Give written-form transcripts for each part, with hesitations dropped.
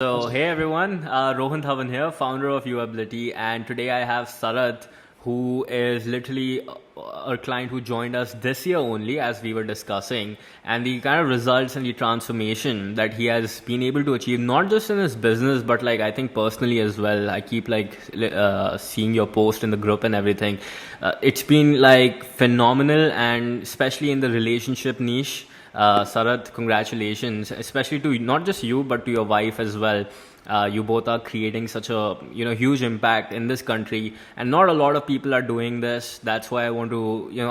So, hey everyone, Rohan Dhawan here, founder of Uability, and today I have Sarath, who is literally a client who joined us this year only, as we were discussing, and the kind of results and the transformation that he has been able to achieve, not just in his business, but like I think personally as well. I keep seeing your post in the group and everything. It's been like phenomenal, and especially in the relationship niche. Sarath, congratulations, especially to not just you but to your wife as well. You both are creating such a huge impact in this country, and not a lot of people are doing this. That's why I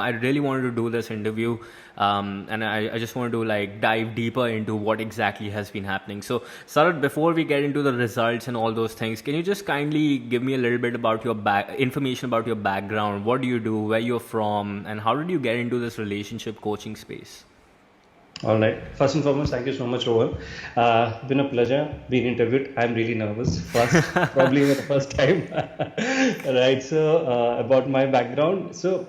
really wanted to do this interview, and I just wanted to like dive deeper into what exactly has been happening. So, Sarath, before we get into the results and all those things, can you just kindly give me a little bit about your information about your background? What do you do? Where you're from? And how did you get into this relationship coaching space? All right. First and foremost, thank you so much, Rohan. Been a pleasure being interviewed. I'm really nervous. Probably for the first time. Right. So, about my background. So,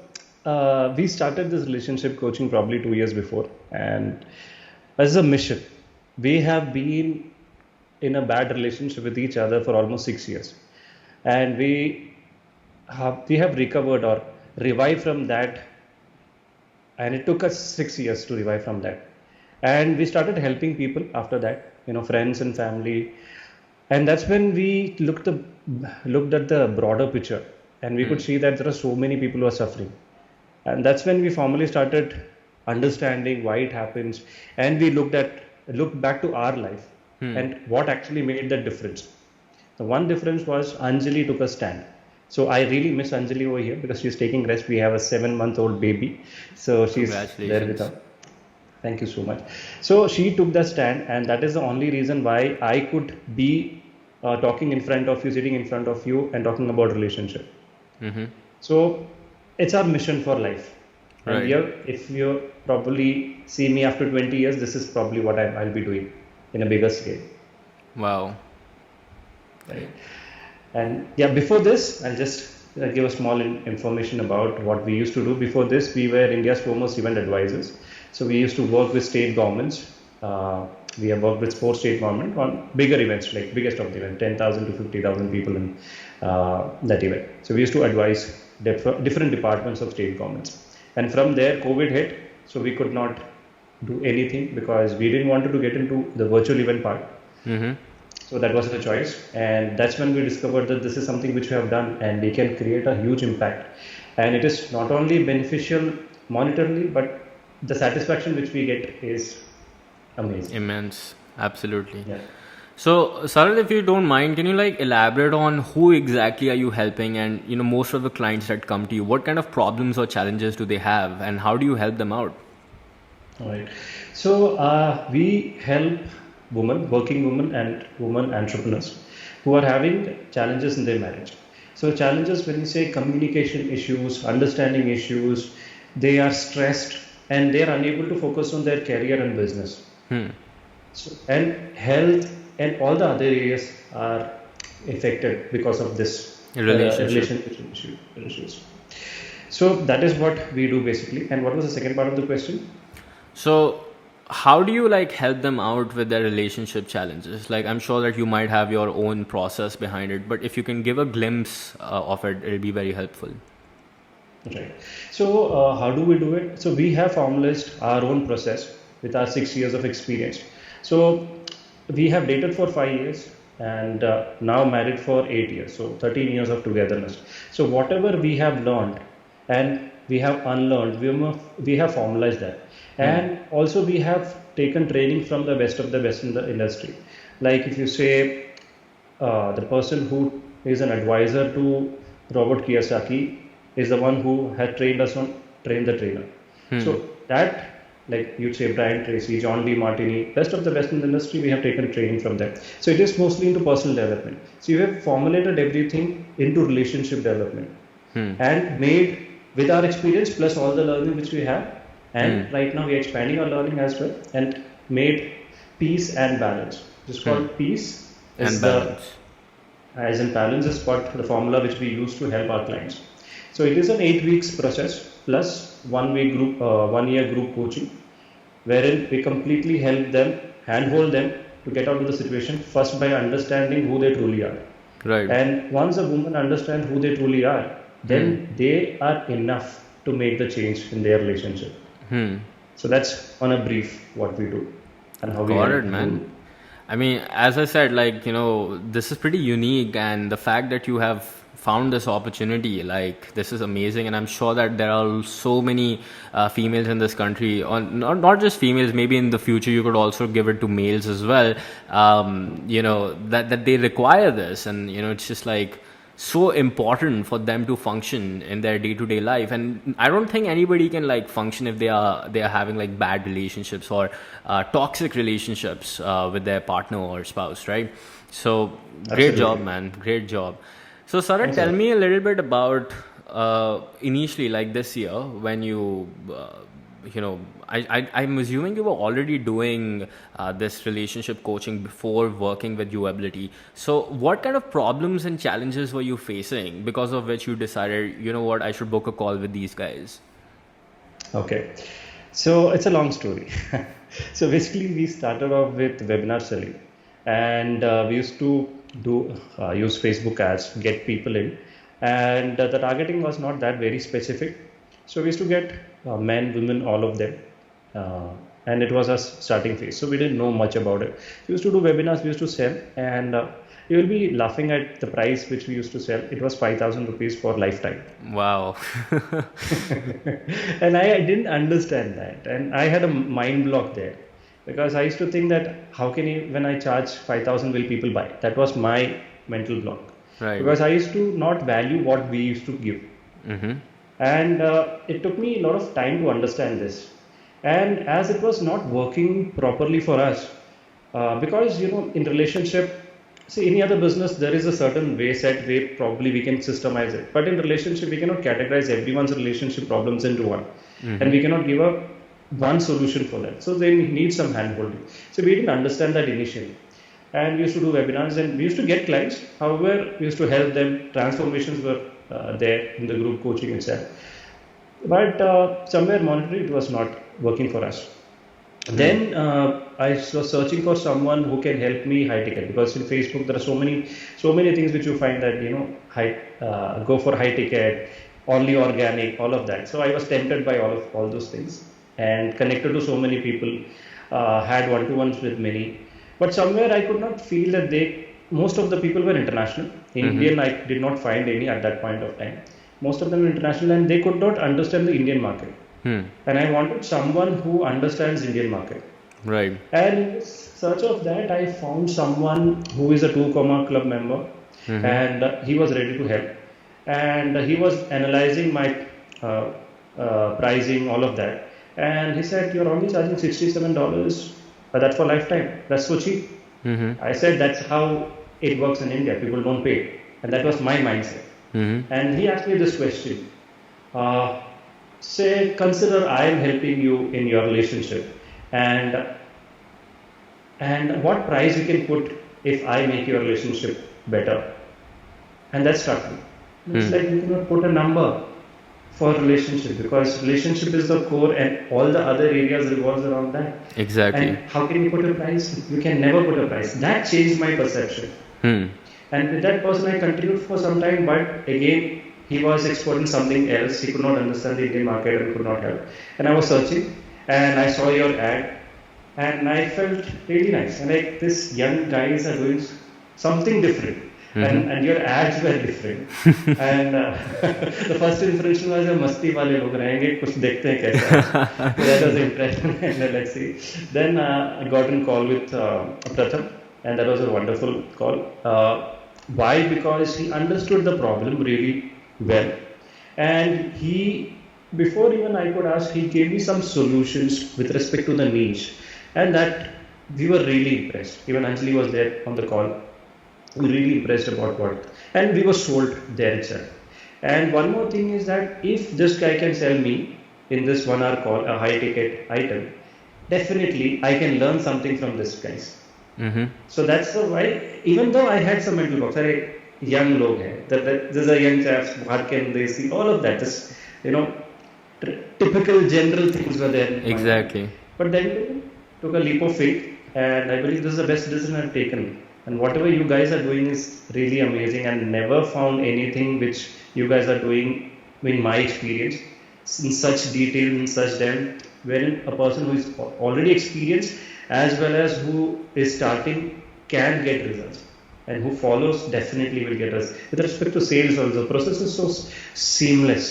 we started this relationship coaching probably 2 years before, and as a mission, we have been in a bad relationship with each other for almost 6 years, and we have recovered or revived from that, and it took us 6 years to revive from that, and we started helping people after that, friends and family. And that's when we looked at the broader picture, and we could see that there are so many people who are suffering. And that's when we formally started understanding why it happens, and we looked back to our life and what actually made the difference. The one difference was Anjali took a stand. So I really miss Anjali over here because she's taking rest. We have a 7-month-old baby, so she's there with Congratulations. us. Thank you so much. So she took the stand, and that is the only reason why I could be talking in front of you, sitting in front of you, and talking about relationship. Mm-hmm. So it's our mission for life. And Right. here, if you probably see me after 20 years, this is probably what I'll be doing in a bigger scale, Wow. right? And yeah, before this, I'll just give a small information about what we used to do. Before this, we were India's foremost event advisors. So we used to work with state governments. We have worked with four state government on bigger events, like biggest of the event, 10,000 to 50,000 people in that event. So we used to advise different departments of state governments. And from there, COVID hit, so we could not do anything because we didn't want to get into the virtual event part. Mm-hmm. So that was the choice, and that's when we discovered that this is something which we have done, and we can create a huge impact. And it is not only beneficial monetarily, but the satisfaction which we get is amazing. Immense. Absolutely. Yeah. So, Sarath, if you don't mind, can you like elaborate on who exactly are you helping, and most of the clients that come to you, what kind of problems or challenges do they have, and how do you help them out? All right. So we help working women and women entrepreneurs who are having challenges in their marriage. So challenges when you say communication issues, understanding issues, they are stressed and they are unable to focus on their career and business. Hmm. So, and health and all the other areas are affected because of this Relationship. issues. So that is what we do basically. And what was the second part of the question? So, how do you like help them out with their relationship challenges? Like, I'm sure that you might have your own process behind it, but if you can give a glimpse of it, it'll be very helpful. Right. So, how do we do it? So, we have formalized our own process with our 6 years of experience. So, we have dated for 5 years and now married for 8 years. So, 13 years of togetherness. So, whatever we have learned and we have unlearned, we have formalized that. And also, we have taken training from the best of the best in the industry. Like, if you say the person who is an advisor to Robert Kiyosaki is the one who had trained us on Train the Trainer. So that, like you'd say, Brian Tracy, John D. Martini, best of the best in the industry, we have taken training from them. So it is mostly into personal development. So you have formulated everything into relationship development and made with our experience plus all the learning which we have. And right now we are expanding our learning as well and made peace and balance. It's called peace And is the balance. as in balance is what the formula which we use to help our clients. So it is an 8 weeks process plus 1 year group coaching, wherein we completely help them, handhold them to get out of the situation first by understanding who they truly are. Right. And once a woman understands who they truly are, then they are enough to make the change in their relationship. So that's on a brief what we do and how we Got help it, man. women. I mean, as I said, like, you know, this is pretty unique, and the fact that you have found this opportunity, like, this is amazing. And I'm sure that there are so many females in this country, or not just females, maybe in the future you could also give it to males as well, you know, that they require this. And, you know, it's just like so important for them to function in their day-to-day life. And I don't think anybody can like function if they are having like bad relationships or toxic relationships with their partner or spouse, right? So great job, Absolutely. man, great job. So Sarat, Thanks a tell lot. me a little bit about initially, like this year, when you know, I'm assuming you were already doing this relationship coaching before working with Uability. So what kind of problems and challenges were you facing because of which you decided, you know what, I should book a call with these guys? Okay. So it's a long story. So basically, we started off with webinar selling, and we used to do use Facebook ads, get people in, and the targeting was not that very specific. So we used to get men, women, all of them, uh, and it was a starting phase. So we didn't know much about it. We used to do webinars, we used to sell, and you will be laughing at the price which we used to sell. It was 5,000 rupees for lifetime. Wow. And I didn't understand that, and I had a mind block there because I used to think that how can you, when I charge 5,000, will people buy? That was my mental block Right. because I used to not value what we used to give, and it took me a lot of time to understand this. And as it was not working properly for us, because you know, in relationship, see, any other business there is a certain way, set way, probably we can systemize it, but in relationship we cannot categorize everyone's relationship problems into one, and we cannot give a one solution for that. So they need some hand holding. So we didn't understand that initially, and we used to do webinars and we used to get clients. However, we used to help them. Transformations were there in the group coaching itself, but somewhere monetarily it was not working for us. Then I was searching for someone who can help me high ticket, because in Facebook there are so many things which you find that, you know, go for high ticket, only organic, all of that. So I was tempted by all those things and connected to so many people, had one-to-ones with many, but somewhere I could not feel that most of the people were international. Indian I did not find any at that point of time. Most of them were international and they could not understand the Indian market, and I wanted someone who understands Indian market. Right. And in search of that, I found someone who is a 2 Comma Club member, and he was ready to help. And he was analyzing my pricing, all of that. And he said, "You're only charging $67, but that's for lifetime. That's so cheap." I said, "That's how it works in India. People don't pay." And that was my mindset. And he asked me this question. Uh, Say, consider I am helping you in your relationship, and what price you can put if I make your relationship better. And that struck me. It's like you cannot put a number for relationship, because relationship is the core and all the other areas revolves around that. Exactly. And how can you put a price? You can never put a price. That changed my perception. And with that person I continued for some time, but again he was exploring something else. He could not understand the Indian market and could not help. And I was searching and I saw your ad and I felt really nice. And like, this young guys are doing something different. And your ads were different. And the first impression was, मस्ती वाले लोग रहेंगे, कुछ देखते हैं कैसा है. So that was the impression. And let's see. Then I got in call with Pratham, and that was a wonderful call. Why? Because he understood the problem really well, and he, before even I could ask, he gave me some solutions with respect to the niche, and that we were really impressed. Even Anjali was there on the call. We were really impressed about what, and we were sold there itself. And one more thing is that if this guy can sell me in this 1 hour call a high ticket item, definitely I can learn something from this guys. So that's the why, even though I had some mental blocks, young log hai, there's a young chaps, what can they see, all of that, just, you know, typical general things were there in my mind. Exactly. But then took a leap of faith and I believe this is the best decision I've taken. And whatever you guys are doing is really amazing, and never found anything which you guys are doing, in my experience, in such detail, in such depth, wherein a person who is already experienced as well as who is starting can get results, and who follows definitely will get us. With respect to sales, also, the process is so seamless.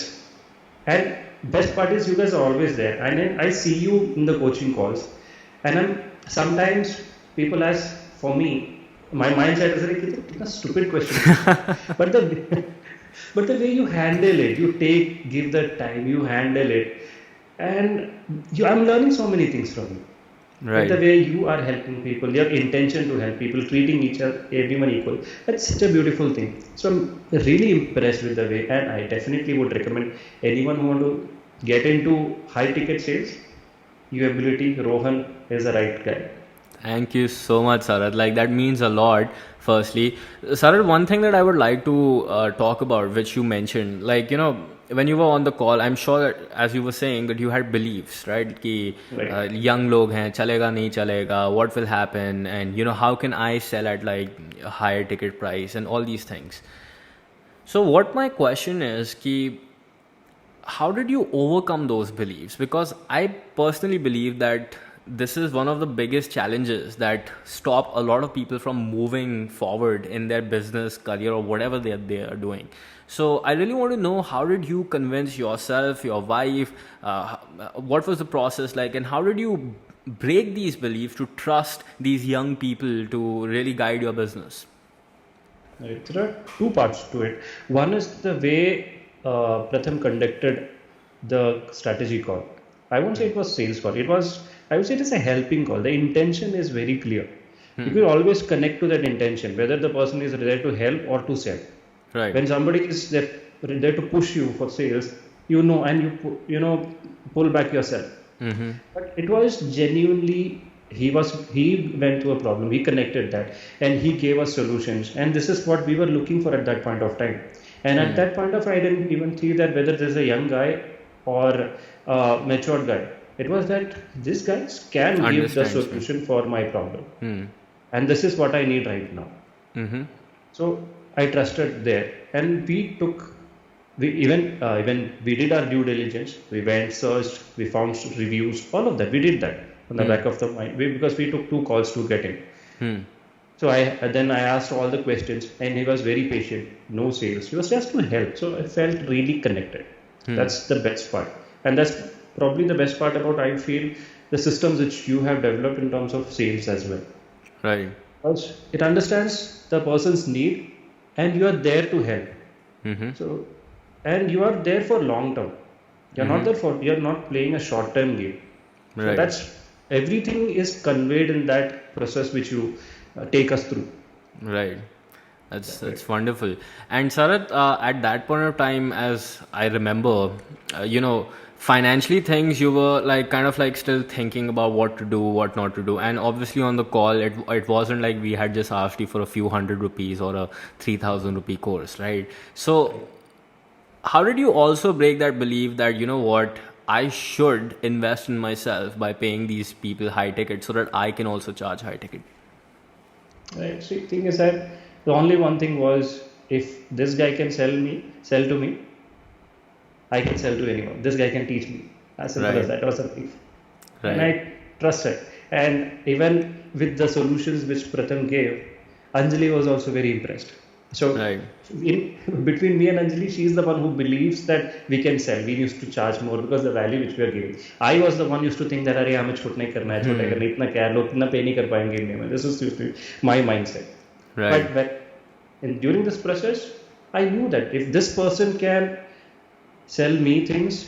And best part is you guys are always there. And then I see you in the coaching calls. And sometimes people ask for me, my mindset is like, it's a stupid question. but the but the way you handle it, you give the time, you handle it. And I'm learning so many things from you. But the Right. way you are helping people, your intention to help people, treating everyone equal, that's such a beautiful thing. So I'm really impressed with the way, and I definitely would recommend anyone who want to get into high ticket sales, your ability, Rohan is the right guy. Thank you so much, Sarat. Like, that means a lot. Firstly, Sarat, one thing that I would like to talk about, which you mentioned, like, when you were on the call, I'm sure that, as you were saying, that you had beliefs, right? Ki Right. young log hain, chalega nahi chalega, what will happen, and how can I sell at like a higher ticket price, and all these things. So, what my question is, ki how did you overcome those beliefs? Because I personally believe that this is one of the biggest challenges that stop a lot of people from moving forward in their business career or whatever they are doing. So I really want to know, how did you convince yourself, your wife, what was the process like, and how did you break these beliefs to trust these young people to really guide your business? Right. There are two parts to it. One is the way Pratham conducted the strategy call. I won't say it was sales call. I would say it is a helping call. The intention is very clear. You will always connect to that intention, whether the person is there to help or to sell. Right. When somebody is there to push you for sales, and you pull back yourself. Mm-hmm. But it was genuinely, he went through a problem, he connected that, and he gave us solutions, and this is what we were looking for at that point of time. And at that point of time, I didn't even see that whether there's a young guy or a matured guy. It was that this guy can give the Understands me. solution for my problem, Hmm. and this is what I need right now. Mm-hmm. So I trusted there, and even we did our due diligence. We went, searched, we found reviews, all of that. We did that on the back of the mind, because we took 2 calls to get in. Hmm. So then I asked all the questions, and he was very patient. No sales. He was just to help. So I felt really connected. That's the best part, and that's probably the best part about, I feel, the systems which you have developed in terms of sales as well. Right. Because it understands the person's need, and you are there to help. Mm-hmm. So, and you are there for long term. You're not playing a short term game. So Right. that's everything is conveyed in that process which you take us through. Right. That's wonderful. And Sarat, at that point of time, as I remember, financially things, you were like kind of like still thinking about what to do, what not to do. And obviously on the call, it wasn't like we had just asked you for a few hundred rupees or a 3,000 rupee course, right? So how did you also break that belief that, what, I should invest in myself by paying these people high ticket so that I can also charge high ticket? Right. So the thing is that the only one thing was, if this guy can sell to me, I can sell to anyone. This guy can teach me. As simple Right. as that. Was a belief. And Right. I trusted. And even with the solutions which Pratham gave, Anjali was also very impressed. So Right. between me and Anjali, she is the one who believes that we can sell. We used to charge more because the value which we are giving. I was the one used to think that अरे हमें छोट नहीं करना है, छोटा करना है, इतना क्या लोग इतना पे नहीं कर पाएंगे इंडिया में. This was used to be my mindset. Right. But during this process, I knew that if this person can sell me things,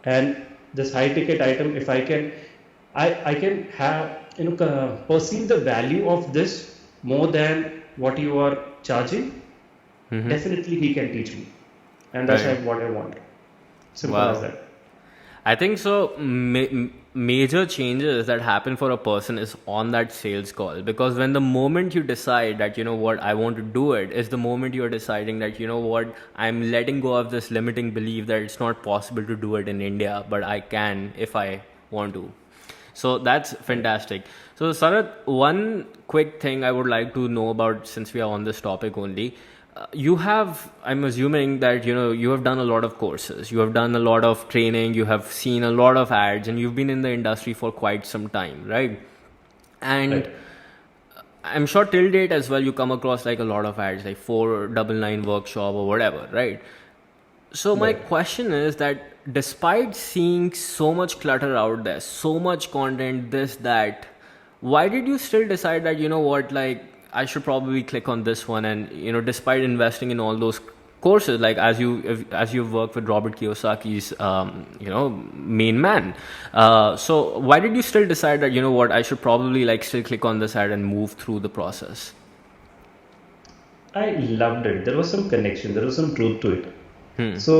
and this high ticket item, if I can have perceive the value of this more than what you are charging, definitely he can teach me, and that's Right. what I want. Simple Wow. as that. I think so. Major changes that happen for a person is on that sales call, because when the moment you decide that what, I want to do it, is the moment you are deciding that what, I'm letting go of this limiting belief that it's not possible to do it in India, but I can if I want to. So that's fantastic. So Sarath, one quick thing I would like to know about, since we are on this topic only. You have, I'm assuming that, you have done a lot of courses, you have done a lot of training, you have seen a lot of ads, and you've been in the industry for quite some time, right? And Right. I'm sure till date as well, you come across like a lot of ads, like 499 workshop or whatever, right? So my Right. question is that despite seeing so much clutter out there, so much content, this, that, why did you still decide that, like I should probably click on this one? And, despite investing in all those courses, like as you've worked with Robert Kiyosaki's, main man. So why did you still decide that, I should probably like still click on this ad and move through the process? I loved it. There was some connection. There was some truth to it. Hmm. So,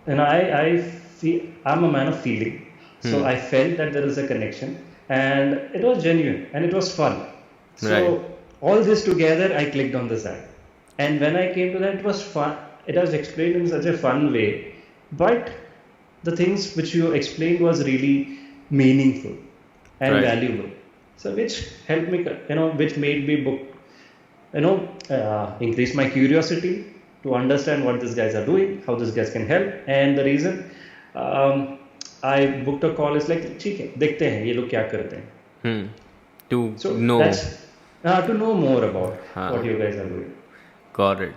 I feel I'm a man of feeling. So I felt that there is a connection, and it was genuine and it was fun. Right. So all this together, I clicked on this ad, and when I came to that, it was fun. It was explained in such a fun way, but the things which you explained was really meaningful and Right. valuable. So which helped me, which made me book, increase my curiosity to understand what these guys are doing, how these guys can help. And the reason um, I booked a call is like, ठीक है, देखते हैं ये लोग क्या करते हैं. Hmm. To So know. that's to know more about Huh. what you guys are doing. Got it.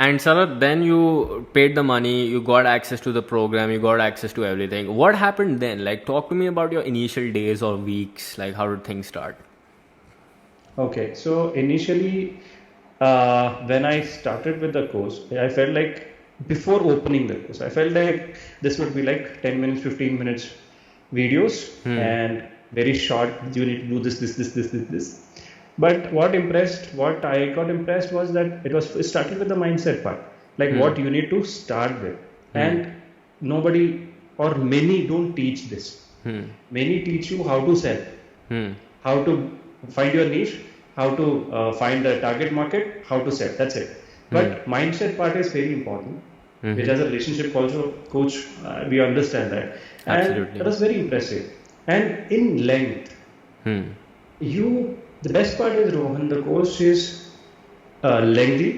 And Sarath, then you paid the money, you got access to the program, you got access to everything. What happened then? Like, talk to me about your initial days or weeks. Like, how did things start? Okay, so initially, when I started with the course, I felt like before opening the course, I felt like this would be like 10 minutes, 15 minutes videos and very short. You need to do this. But what I got impressed was that it started with the mindset part, like what you need to start with. And nobody or many don't teach this. Many teach you how to sell, Hmm. how to find your niche, how to find the target market, how to sell. That's it. But mindset part is very important, which as a relationship also coach, we understand that. And Absolutely. that was very impressive. And in length, Hmm. the best part is, Rohan, the course is lengthy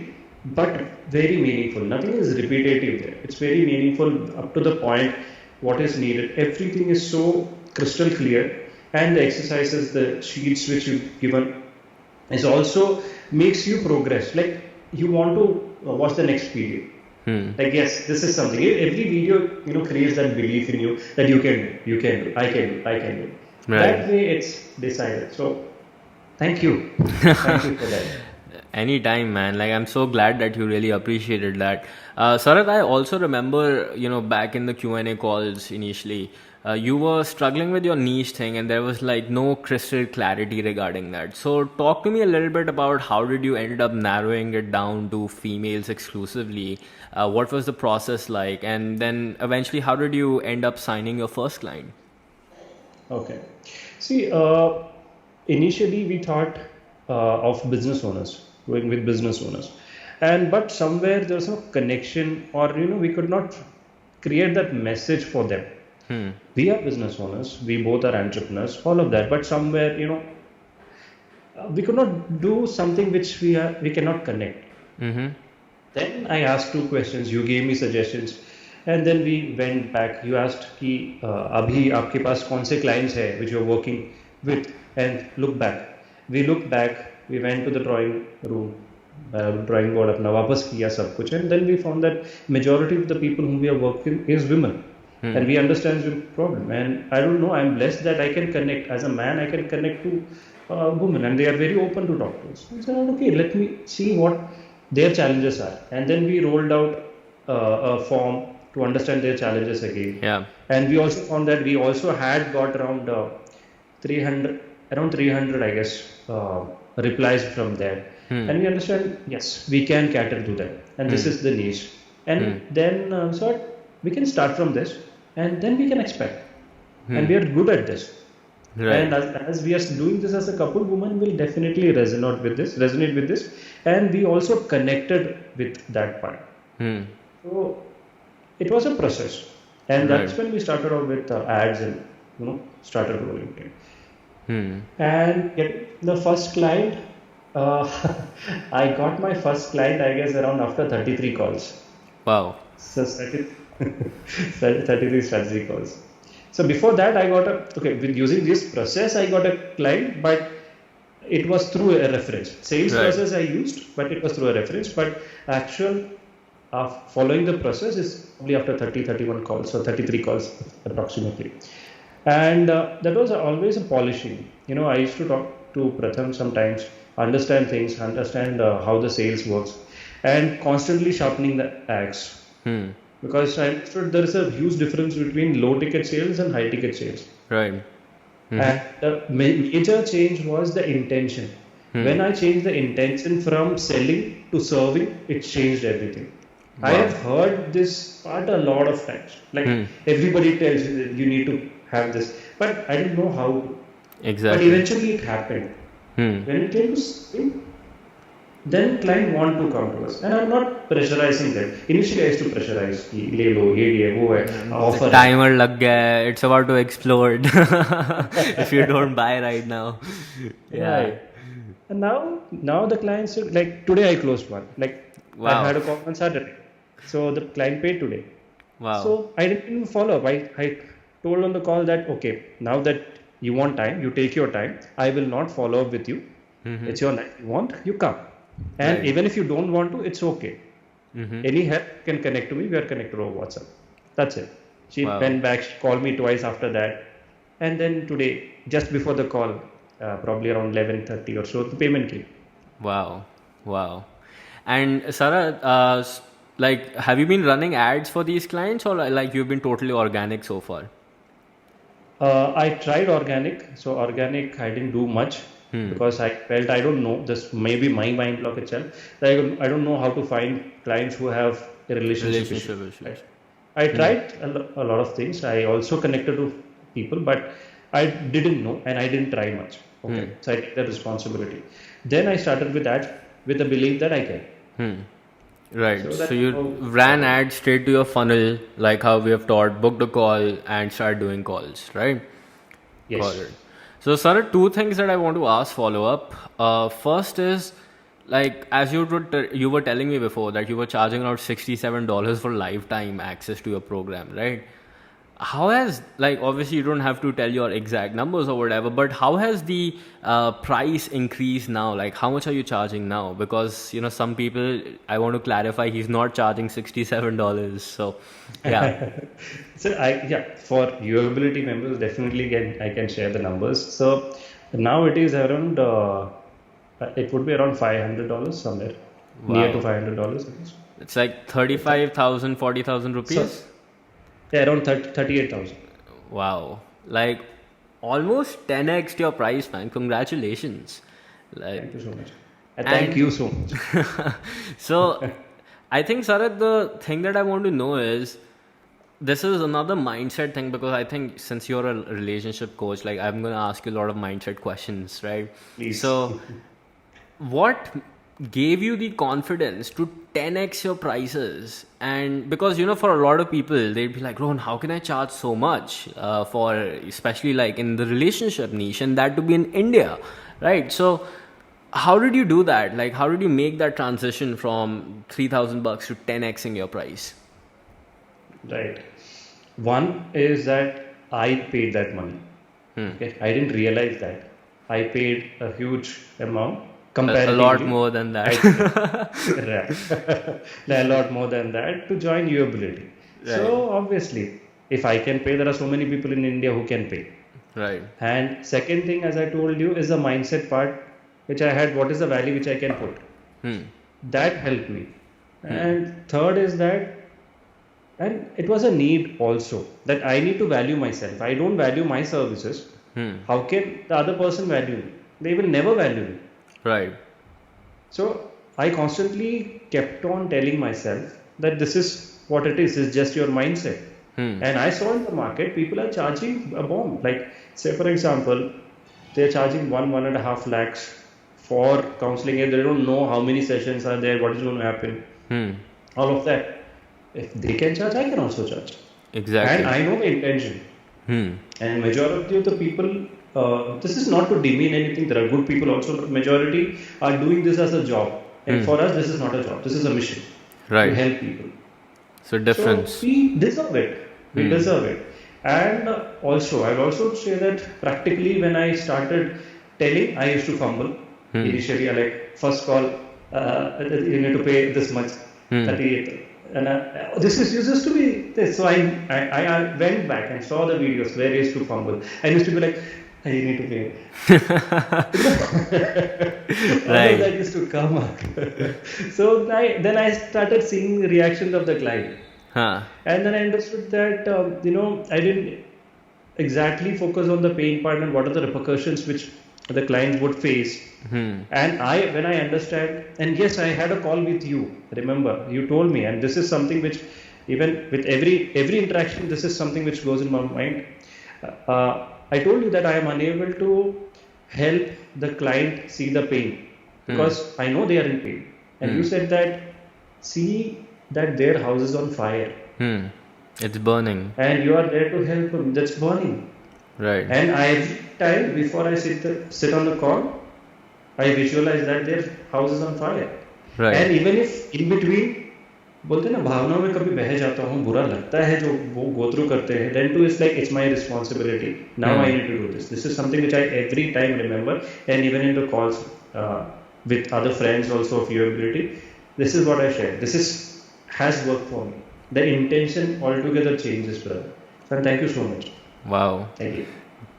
but very meaningful. Nothing is repetitive there. It's very meaningful up to the point what is needed. Everything is so crystal clear, and the exercises, the sheets which you've given is also makes you progress. Like you want to watch the next video. Like yes, this is something. Every video creates that belief in you that you can do, I can do. Right. That way it's decided. So thank you, thank you for that. Anytime, man. Like, I'm so glad that you really appreciated that. Sarath, I also remember, back in the Q&A calls initially, you were struggling with your niche thing and there was like no crystal clarity regarding that. So talk to me a little bit about how did you end up narrowing it down to females exclusively? What was the process like? And then eventually, how did you end up signing your first client? Okay. See, initially we thought of business owners, going with business owners, but somewhere there was no connection, or we could not create that message for them. We are business owners, we both are entrepreneurs, all of that, but somewhere we could not do something which we cannot connect. Then I asked two questions. You gave me suggestions, and then we went back. You asked कि अभी आपके पास कौन से clients है which you're working with, and look back. We looked back. We went to the drawing room, drawing board अपना वापस किया सब कुछ, and then we found that majority of the people whom we are working is women. And we understand your problem. And I don't know, I'm blessed that I can connect as a man. I can connect to women, and they are very open to talk to us. I said, okay, let me see what their challenges are, and then we rolled out a form to understand their challenges again. Yeah. And we also found that we also had got around 300 I guess replies from there. And we understand, yes, we can cater to that, and this is the niche. And then so we can start from this, and then we can expect, and we are good at this. Right. And as we are doing this as a couple, women will definitely resonate with this, and we also connected with that part. So it was a process, and that's when we started out with ads and started rolling it. Hmm. And get the first client, uh, I got my first client, I guess, around after 33 calls. Wow. So 30, 33 strategy calls. So before that, I got okay, with using this process, I got a client, but it was through a reference. Sales Right. process I used, but it was through a reference. But actual following the process is only after 30, 31 calls, so 33 calls approximately. And that was always a polishing. I used to talk to Pratham sometimes, understand things, understand how the sales works, and constantly sharpening the axe. Hmm. Because I understood there is a huge difference between low ticket sales and high ticket sales. Right. Mm-hmm. And the major change was the intention. Hmm. When I changed the intention from selling to serving, it changed everything. I Wow. have heard this part a lot of times. Like Hmm. everybody tells you that you need to have this, but I didn't know how to. But Exactly. eventually it happened. Hmm. When it came to selling, then client want to come to us, and I'm not pressurizing them. Initially, I used to pressurize कि ले लो ये लिए वो है offer है. Timer lag gaya hai. It's about to explode if you don't buy right now. Yeah. Right. And now the clients like today I closed one. Like I Wow. had a call on Saturday, so the client paid today. Wow. So I didn't even follow up. I told on the call that okay, now that you want time, you take your time. I will not follow up with you. Mm-hmm. It's your life. You want, you come. And Right. even if you don't want to, it's okay. Mm-hmm. Any help can connect to me. We are connected over WhatsApp. That's it. She Wow. went back. She called me twice after that, and then today, just before the call, probably around 11:30 or so, the payment came. Wow. Wow. And Sarah, like, have you been running ads for these clients, or like you've been totally organic so far? I tried organic, so organic I didn't do much because I felt I don't know this maybe my mind block itself. I don't know how to find clients who have a relationship issue. Relationship issues. Right? I tried a lot of things. I also connected to people, but I didn't know and I didn't try much. Okay, so I take that responsibility. Then I started with that with the belief that I can. Hmm. Right. So So that's you how ran ads straight to your funnel, like how we have taught, booked a call and start doing calls, right? yes. Got it. So, Sarah, two things that I want to ask follow up. First is, like, as you were telling me before that you were charging around $67 for lifetime access to your program, right? How has, like, obviously you don't have to tell your exact numbers or whatever, but how has the price increased now? Like, how much are you charging now? Because some people, I want to clarify, he's not charging $67. So, yeah. So for viewability members, definitely I can share the numbers. So now it is around, it would be around $500 somewhere, near to Wow. $500. It's like 35,000, 40,000 So rupees. yeah, around 38,000. Wow. Like almost 10x your price, man. Congratulations. Like, Thank you so much. Thank and you so much. so I think, Sarat, the thing that I want to know is this is another mindset thing, because I think since you're a relationship coach, like I'm going to ask you a lot of mindset questions, right? Please. So what gave you the confidence to 10x your prices? And because for a lot of people, they'd be like, Rohan, how can I charge so much for, especially like in the relationship niche, and that to be in India, right? So how did you do that? Like, how did you make that transition from $3,000 to 10xing your price? Right. One is that I paid that money. Okay. I didn't realize that. I paid a huge amount A comparatively. lot more than that. Right. A lot more than that to join Uability. So obviously, if I can pay, there are so many people in India who can pay. Right. And second thing, as I told you, is the mindset part, which I had. What is the value which I can put? That helped me. And third is that, and it was a need also, that I need to value myself. I don't value my services. How can the other person value me? They will never value me. Right. So I constantly kept on telling myself that this is what it is. It's just your mindset. And I saw in the market, people are charging a bomb. Like, say for example, they're charging 1.5 lakhs for counseling. They don't know how many sessions are there, what is going to happen, all of that. If they can charge, I can also charge. Exactly. And I know the intention. And majority of the people this is not to demean anything. There are good people also, but majority are doing this as a job. And for us, this is not a job. This is a mission to Right. help people. So So difference. we deserve it. We deserve it. And also, I'll also say that practically when I started telling, I used to fumble. Initially, I like first call, you need to pay this much, 38. And this is used to be this. So I went back and saw the videos where I used to fumble. I used to be like, I need to pay. All of Right. that used to come out. So then I started seeing the reactions of the client. Huh. And then I understood that, I didn't exactly focus on the pain part and what are the repercussions which the clients would face. And when I understand, and yes, I had a call with you. Remember, you told me, and this is something which, even with every interaction, this is something which goes in my mind. I told you that I am unable to help the client see the pain because I know they are in pain. And you said that see that their house is on fire It's burning. and you are there to help them. That's burning. Right. And every time before I sit on the call, I visualize that their house is on fire. Right. And even if in between, बोलते हैं ना भावनाओं में कभी बह जाता हूँ बुरा लगता है जो वो go through करते हैं, then too it's like it's my responsibility. Now I need to do this. This is something which I every time remember, and even in the calls with other friends also of your ability, this is what I share. Has worked for me. The intention altogether changes, brother. And thank you so much. Wow. Thank you.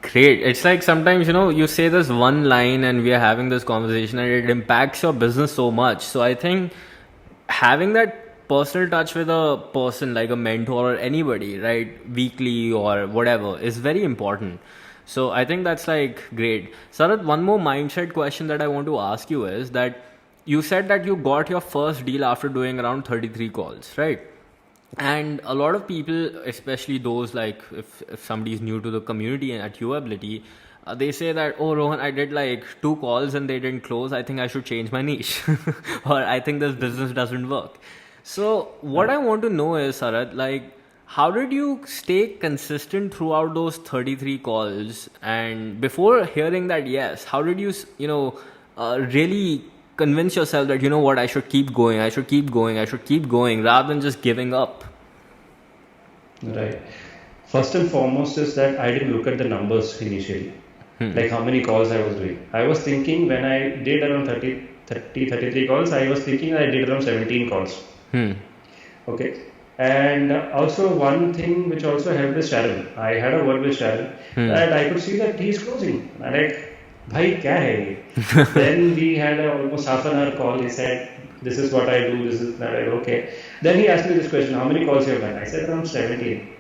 Great. It's like sometimes, you say this one line and we are having this conversation and it impacts your business so much. So I think having that personal touch with a person like a mentor or anybody, right, weekly or whatever, is very important. So I think that's like great. Sarath, one more mindset question that I want to ask you is that you said that you got your first deal after doing around 33 calls, right? And a lot of people, especially those like if somebody is new to the community and at UAbility, they say that, oh Rohan, I did like 2 calls and they didn't close. I think I should change my niche, or I think this business doesn't work. So what I want to know is, Sarath, like, how did you stay consistent throughout those 33 calls? And before hearing that yes, how did you, really convince yourself that, you know what, I should keep going, I should keep going, I should keep going, rather than just giving up? Right. First and foremost is that I didn't look at the numbers initially, like how many calls I was doing. I was thinking when I did around 33 calls, I was thinking I did around 17 calls. Okay. And also one thing which also helped is Sharon. I had a word with Sharon and I could see that he's closing. I'm like, bhai, kya hai ye? Then we had almost half an hour call. He said, this is what I do, this is that. I okay. Then he asked me this question, how many calls you have done? I said around 17.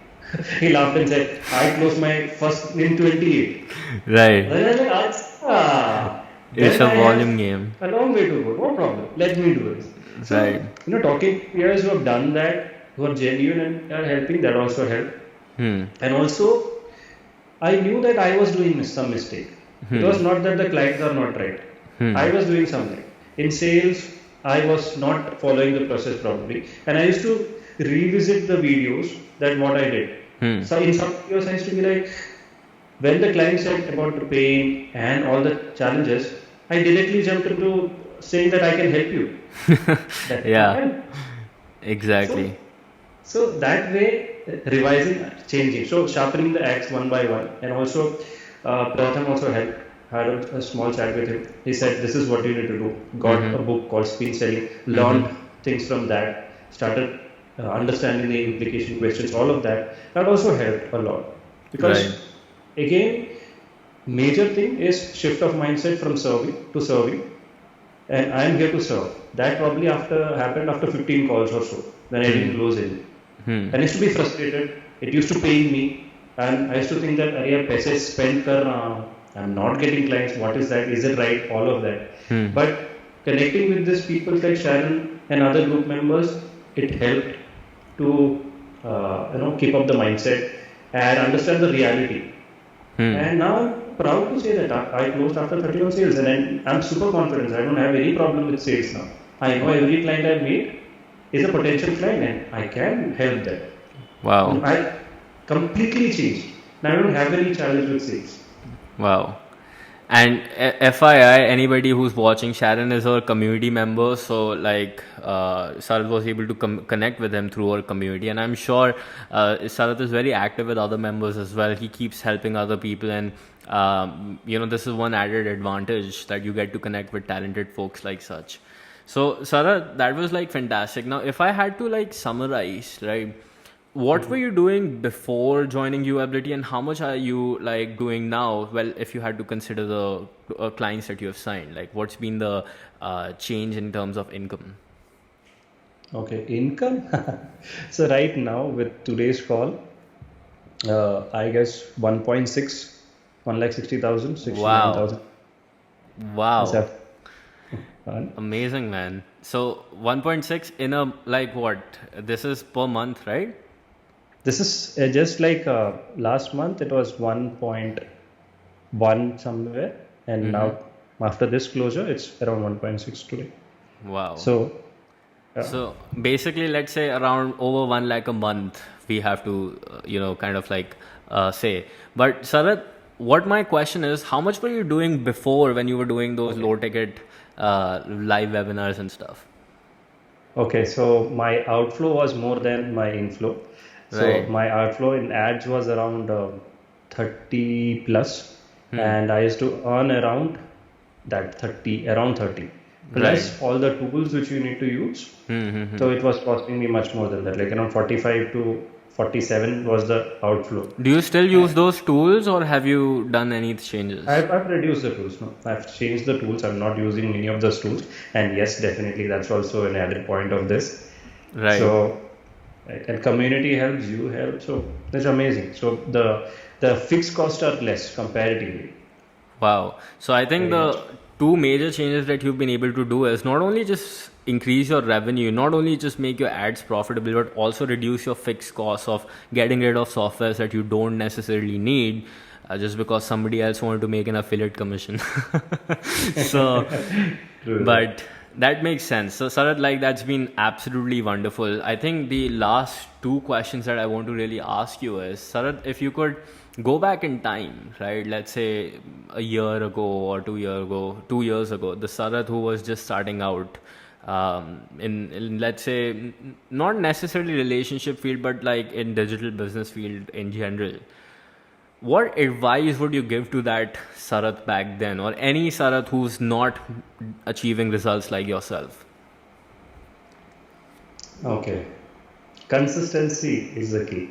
He laughed and said, I closed my first in 28. Right. Then I was like, "Achha." It's Then a I volume have game. a long way to go, no problem. Let me do this. So, Right. talking to peers who have done that, who are genuine and are helping, that also helped. And also, I knew that I was doing some mistake. It was not that the clients are not right. I was doing something. In sales, I was not following the process properly. And I used to revisit the videos that what I did. So in some videos, I used to be like, when the client said about the pain and all the challenges, I directly jumped into saying that I can help you. That Yeah. happened. Exactly. So that way, revising, changing. So sharpening the axe one by one. And also, Pratham also helped. Had a small chat with him. He said, this is what you need to do. Got a book called Speed Selling. Learned things from that. Started understanding the implication questions, all of that. That also helped a lot. Because again, major thing is shift of mindset from serving to serving. And I am here to serve. That probably happened after 15 calls or so, when I didn't close any. And I used to be frustrated. It used to pain me. And I used to think that, Arey, paise spend kar raha hu. I'm not getting clients. What is that? Is it right? All of that. But connecting with these people like Sharon and other group members, it helped to keep up the mindset and understand the reality. And now I'm proud to say that I closed after 31 sales, and I'm super confident. I don't have any problem with sales now. I know every client I've made is a potential client, and I can help them. Wow. I completely changed. Now I don't have any challenge with sales. Wow. And FYI, anybody who's watching, Sharon is our community member. So, like, Sarath was able to connect with him through our community. And I'm sure Sarath is very active with other members as well. He keeps helping other people. And, this is one added advantage that you get to connect with talented folks like such. So, Sarath, that was like fantastic. Now, if I had to like summarize, right? What were you doing before joining UAbility, and how much are you like doing now? Well, if you had to consider the clients that you have signed, like what's been the change in terms of income? Okay, income. So right now with today's call, I guess 1.6, 1,60,000, Wow, 69,000. Is wow, that fun? amazing, man. So 1.6 in a like what? This is per month, right? This is just like last month it was 1.1 somewhere, and Mm-hmm. now after this closure it's around 1.6 today. Wow. So uh, So basically, let's say around over 1 lakh a month, we have to, kind of like say. But Sarath, what my question is, how much were you doing before when you were doing those okay. low ticket live webinars and stuff? Okay, so my outflow was more than my inflow. So Right. my outflow in ads was around 30 plus, Hmm. and I used to earn around that 30, around 30, Right. plus all the tools which you need to use. Hmm. Hmm. Hmm. So it was costing me much more than that, like around 45 to 47 was the outflow. Do you still use And those tools, or have you done any changes? I've reduced the tools. No, I've changed the tools. I'm not using any of those tools. And yes, definitely, that's also an added point of this. Right. So, right, and community helps, you help. So that's amazing. So the fixed costs are less comparatively, Wow. So I think very much. the two major changes that you've been able to do is not only just increase your revenue, not only just make your ads profitable, but also reduce your fixed costs of getting rid of softwares that you don't necessarily need. Just because somebody else wanted to make an affiliate commission. So, True that. but that makes sense. So, Sarath, like that's been absolutely wonderful. I think the last two questions that I want to really ask you is, Sarath, if you could go back in time, right? Let's say a year ago or 2 years ago, 2 years ago, the Sarath who was just starting out in let's say not necessarily relationship field, but like in digital business field in general. What advice would you give to that Sarath back then, or any Sarath who's not achieving results like yourself? Okay. Consistency is the key.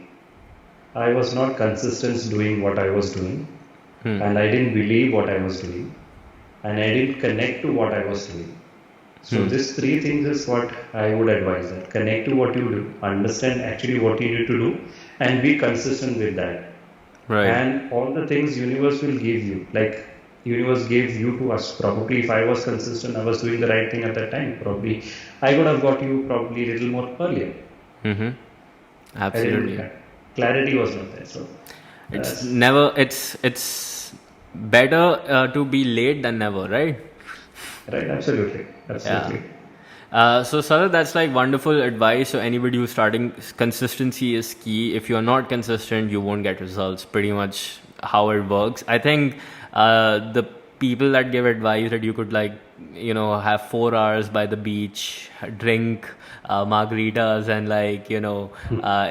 I was not consistent doing what I was doing, Hmm. and I didn't believe what I was doing, and I didn't connect to what I was doing. So Hmm. these three things is what I would advise, that connect to what you do, understand actually what you need to do, and be consistent with that. Right. And all the things universe will give you, like universe gave you to us. Probably if I was consistent, I was doing the right thing at that time, probably I would have got you probably a little more earlier. Mm-hmm. I didn't, Absolutely. clarity was not there. So It's that's never. It's better to be late than never, right? right. Absolutely. Yeah. Absolutely. So, Sarath, that's like wonderful advice. So, anybody who's starting, consistency is key. If you're not consistent, you won't get results. Pretty much how it works. I think the people that give advice that you could like, have 4 hours by the beach, drink margaritas, and like,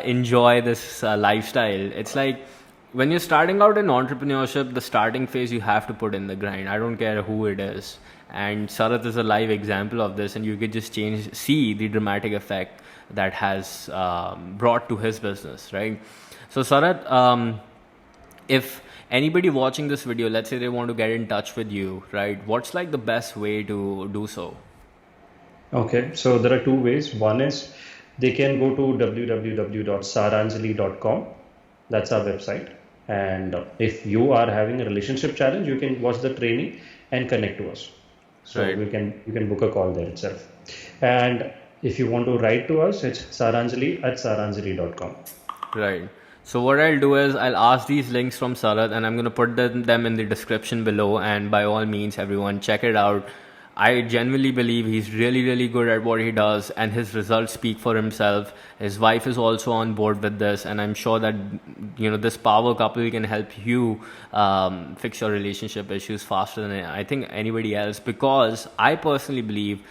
enjoy this lifestyle. It's like when you're starting out in entrepreneurship, the starting phase you have to put in the grind. I don't care who it is. And Sarath is a live example of this, and you could just see the dramatic effect that has brought to his business, right? So, Sarath, if anybody watching this video, let's say they want to get in touch with you, right? What's like the best way to do so? Okay, so there are two ways. One is they can go to www.saranjali.com. That's our website. And if you are having a relationship challenge, you can watch the training and connect to us. So Right. you can book a call there itself. And if you want to write to us, it's saranjali@saranjali.com. Right. So what I'll do is I'll ask these links from Sarath, and I'm going to put them in the description below. And by all means, everyone check it out. I genuinely believe he's really, really good at what he does, and his results speak for himself. His wife is also on board with this, and I'm sure that this power couple can help you fix your relationship issues faster than I think anybody else. Because I personally believe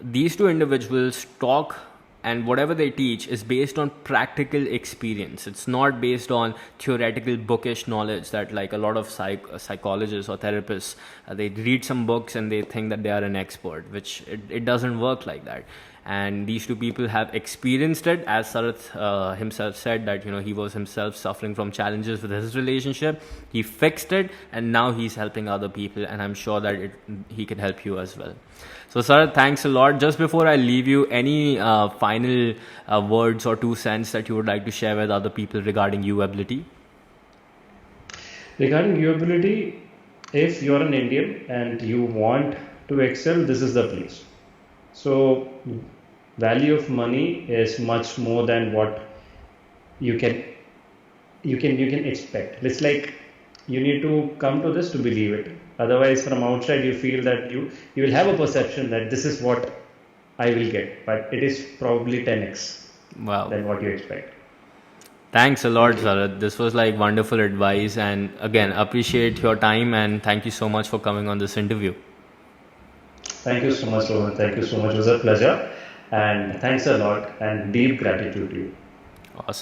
these two individuals talk, and whatever they teach is based on practical experience. It's not based on theoretical bookish knowledge that, like, a lot of psychologists or therapists, they read some books and they think that they are an expert, which it doesn't work like that. And these two people have experienced it, as Sarath himself said, that he was himself suffering from challenges with his relationship. He fixed it, and now he's helping other people, and I'm sure that he can help you as well. So Sarath, thanks a lot. Just before I leave you, any final words or 2 cents that you would like to share with other people regarding U-ability? Regarding U-ability, if you're an Indian and you want to excel, this is the place. So value of money is much more than what you can expect. It's like you need to come to this to believe it. Otherwise, from outside, you feel that you will have a perception that this is what I will get, but it is probably 10x Wow. than what you expect. Thanks a lot, Sarath. This was like wonderful advice, and again, appreciate your time, and thank you so much for coming on this interview. Thank you so much, Rohan. Thank you so much. It was a pleasure. And thanks a lot and deep gratitude to you. Awesome.